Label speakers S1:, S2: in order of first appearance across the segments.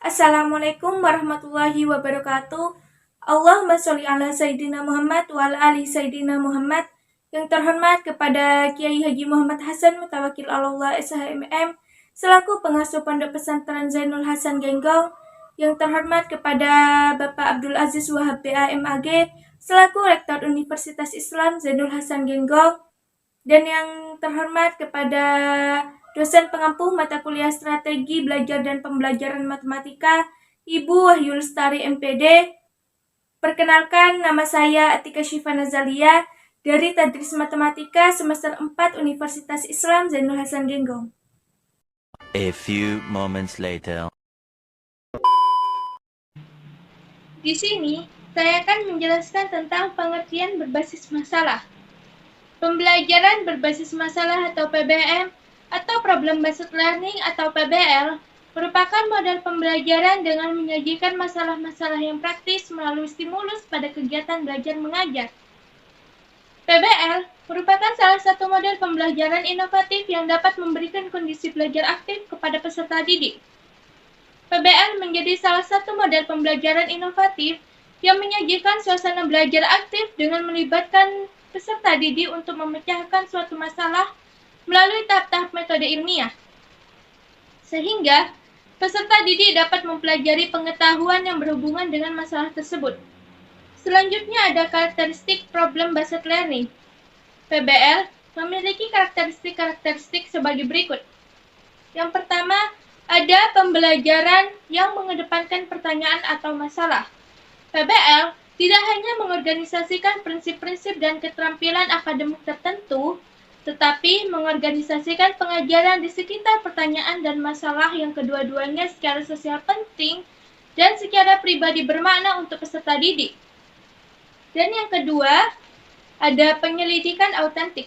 S1: Assalamualaikum warahmatullahi wabarakatuh. Allahumma sholli ala Sayyidina Muhammad wa ala ali Sayyidina Muhammad. Yang terhormat kepada Kiai Haji Muhammad Hasan Mutawakil Allah SHMM selaku pengasuh Pondok Pesantren Zainul Hasan Genggong. Yang terhormat kepada Bapak Abdul Aziz Wahab BAMAG selaku Rektor Universitas Islam Zainul Hasan Genggong. Dan yang terhormat kepada dosen pengampu mata kuliah strategi belajar dan pembelajaran matematika, Ibu Wahyu Lestari MPD. Perkenalkan, nama saya Atika Syifa Nazalia dari Tadris Matematika semester 4 Universitas Islam Zainul Hasan Genggong.
S2: A few moments later.
S1: Di sini, saya akan menjelaskan tentang pengertian berbasis masalah. Pembelajaran berbasis masalah atau PBM atau Problem Based Learning atau PBL merupakan model pembelajaran dengan menyajikan masalah-masalah yang praktis melalui stimulus pada kegiatan belajar mengajar. PBL merupakan salah satu model pembelajaran inovatif yang dapat memberikan kondisi belajar aktif kepada peserta didik. PBL menjadi salah satu model pembelajaran inovatif yang menyajikan suasana belajar aktif dengan melibatkan peserta didik untuk memecahkan suatu masalah melalui tahap-tahap metode ilmiah. Sehingga, peserta didik dapat mempelajari pengetahuan yang berhubungan dengan masalah tersebut. Selanjutnya ada karakteristik Problem Based Learning. PBL memiliki karakteristik sebagai berikut. Yang pertama, ada pembelajaran yang mengedepankan pertanyaan atau masalah. PBL tidak hanya mengorganisasikan prinsip-prinsip dan keterampilan akademik tertentu, tetapi mengorganisasikan pengajaran di sekitar pertanyaan dan masalah yang kedua-duanya secara sosial penting dan secara pribadi bermakna untuk peserta didik. Dan yang kedua, ada penyelidikan autentik.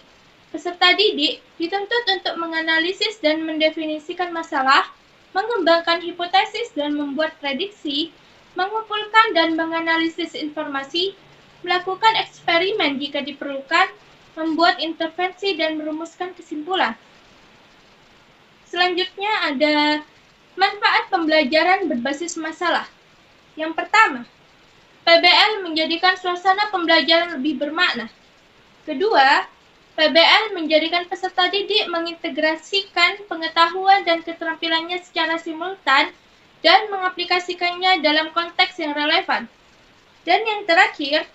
S1: Peserta didik dituntut untuk menganalisis dan mendefinisikan masalah, mengembangkan hipotesis dan membuat prediksi, mengumpulkan dan menganalisis informasi, melakukan eksperimen jika diperlukan, membuat intervensi dan merumuskan kesimpulan. Selanjutnya ada manfaat pembelajaran berbasis masalah. Yang pertama, PBL menjadikan suasana pembelajaran lebih bermakna. Kedua, PBL menjadikan peserta didik mengintegrasikan pengetahuan dan keterampilannya secara simultan dan mengaplikasikannya dalam konteks yang relevan. Dan yang terakhir,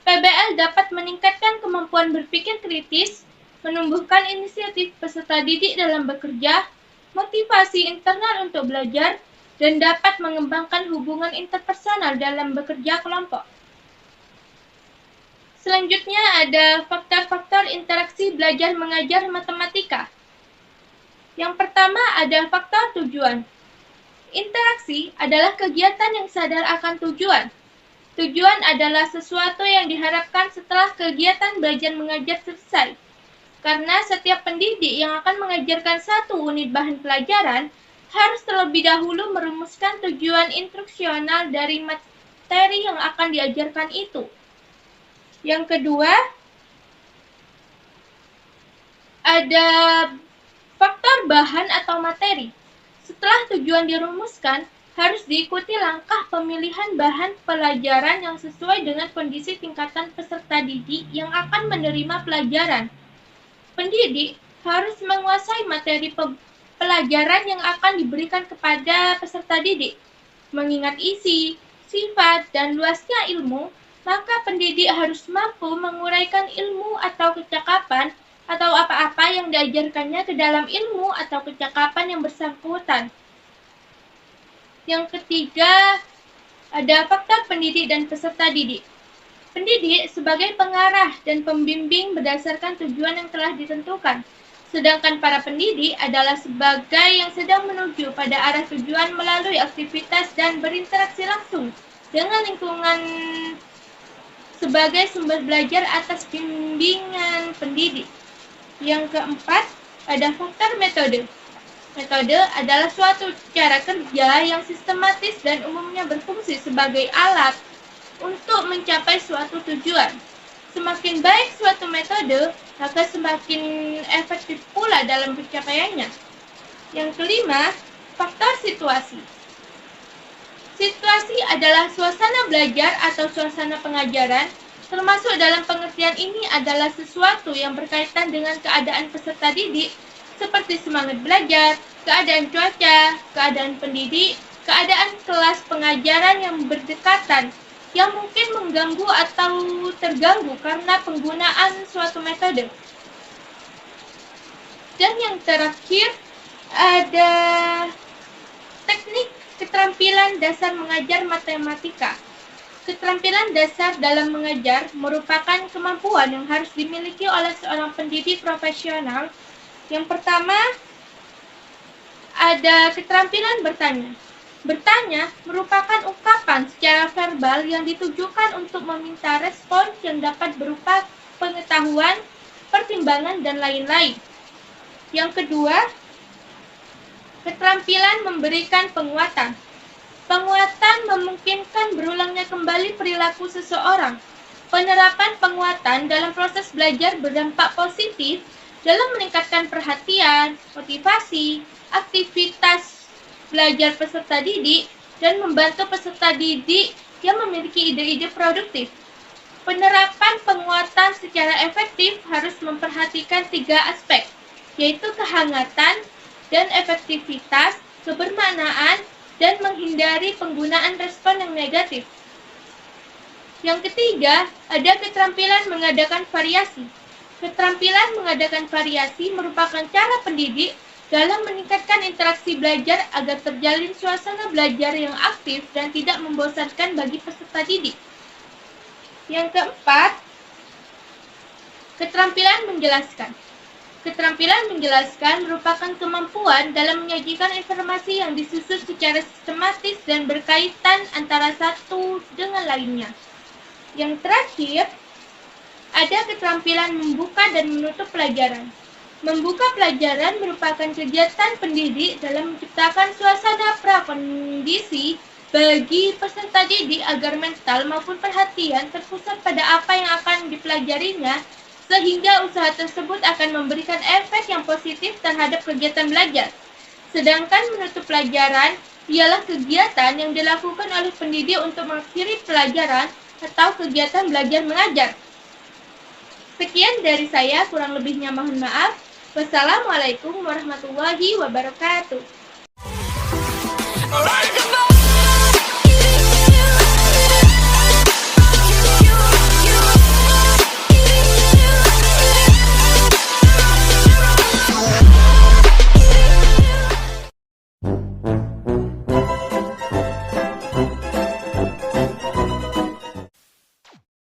S1: PBL dapat meningkatkan kemampuan berpikir kritis, menumbuhkan inisiatif peserta didik dalam bekerja, motivasi internal untuk belajar, dan dapat mengembangkan hubungan interpersonal dalam bekerja kelompok. Selanjutnya ada faktor-faktor interaksi belajar mengajar matematika. Yang pertama ada faktor tujuan. Interaksi adalah kegiatan yang sadar akan tujuan. Tujuan adalah sesuatu yang diharapkan setelah kegiatan belajar mengajar selesai. Karena setiap pendidik yang akan mengajarkan satu unit bahan pelajaran harus terlebih dahulu merumuskan tujuan instruksional dari materi yang akan diajarkan itu. Yang kedua, ada faktor bahan atau materi. Setelah tujuan dirumuskan, harus diikuti langkah pemilihan bahan pelajaran yang sesuai dengan kondisi tingkatan peserta didik yang akan menerima pelajaran. Pendidik harus menguasai materi pelajaran yang akan diberikan kepada peserta didik. Mengingat isi, sifat, dan luasnya ilmu, maka pendidik harus mampu menguraikan ilmu atau kecakapan atau apa-apa yang diajarkannya ke dalam ilmu atau kecakapan yang bersangkutan. Yang ketiga, ada faktor pendidik dan peserta didik. Pendidik sebagai pengarah dan pembimbing berdasarkan tujuan yang telah ditentukan. Sedangkan para pendidik adalah sebagai yang sedang menuju pada arah tujuan melalui aktivitas dan berinteraksi langsung dengan lingkungan sebagai sumber belajar atas bimbingan pendidik. Yang keempat, ada faktor metode. Metode adalah suatu cara kerja yang sistematis dan umumnya berfungsi sebagai alat untuk mencapai suatu tujuan. Semakin baik suatu metode, maka semakin efektif pula dalam pencapaiannya. Yang kelima, faktor situasi. Situasi adalah suasana belajar atau suasana pengajaran, termasuk dalam pengertian ini adalah sesuatu yang berkaitan dengan keadaan peserta didik, seperti semangat belajar, keadaan cuaca, keadaan pendidik, keadaan kelas pengajaran yang berdekatan, yang mungkin mengganggu atau terganggu karena penggunaan suatu metode. Dan yang terakhir ada teknik keterampilan dasar mengajar matematika. Keterampilan dasar dalam mengajar merupakan kemampuan yang harus dimiliki oleh seorang pendidik profesional. Yang pertama, ada keterampilan bertanya. Bertanya merupakan ungkapan secara verbal yang ditujukan untuk meminta respons yang dapat berupa pengetahuan, pertimbangan, dan lain-lain. Yang kedua, keterampilan memberikan penguatan. Penguatan memungkinkan berulangnya kembali perilaku seseorang. Penerapan penguatan dalam proses belajar berdampak positif dalam meningkatkan perhatian, motivasi, aktivitas belajar peserta didik, dan membantu peserta didik yang memiliki ide-ide produktif. Penerapan penguatan secara efektif harus memperhatikan 3 aspek, yaitu kehangatan dan efektivitas, kebermaknaan, dan menghindari penggunaan respon yang negatif. Yang ketiga, ada keterampilan mengadakan variasi. Keterampilan mengadakan variasi merupakan cara pendidik dalam meningkatkan interaksi belajar agar terjalin suasana belajar yang aktif dan tidak membosankan bagi peserta didik. Yang keempat, keterampilan menjelaskan. Keterampilan menjelaskan merupakan kemampuan dalam menyajikan informasi yang disusun secara sistematis dan berkaitan antara satu dengan lainnya. Yang terakhir, ada keterampilan membuka dan menutup pelajaran. Membuka pelajaran merupakan kegiatan pendidik dalam menciptakan suasana prakondisi bagi peserta didik agar mental maupun perhatian terpusat pada apa yang akan dipelajarinya, sehingga usaha tersebut akan memberikan efek yang positif terhadap kegiatan belajar. Sedangkan menutup pelajaran ialah kegiatan yang dilakukan oleh pendidik untuk mengakhiri pelajaran atau kegiatan belajar mengajar. Sekian dari saya, kurang lebihnya mohon maaf. Wassalamualaikum warahmatullahi wabarakatuh.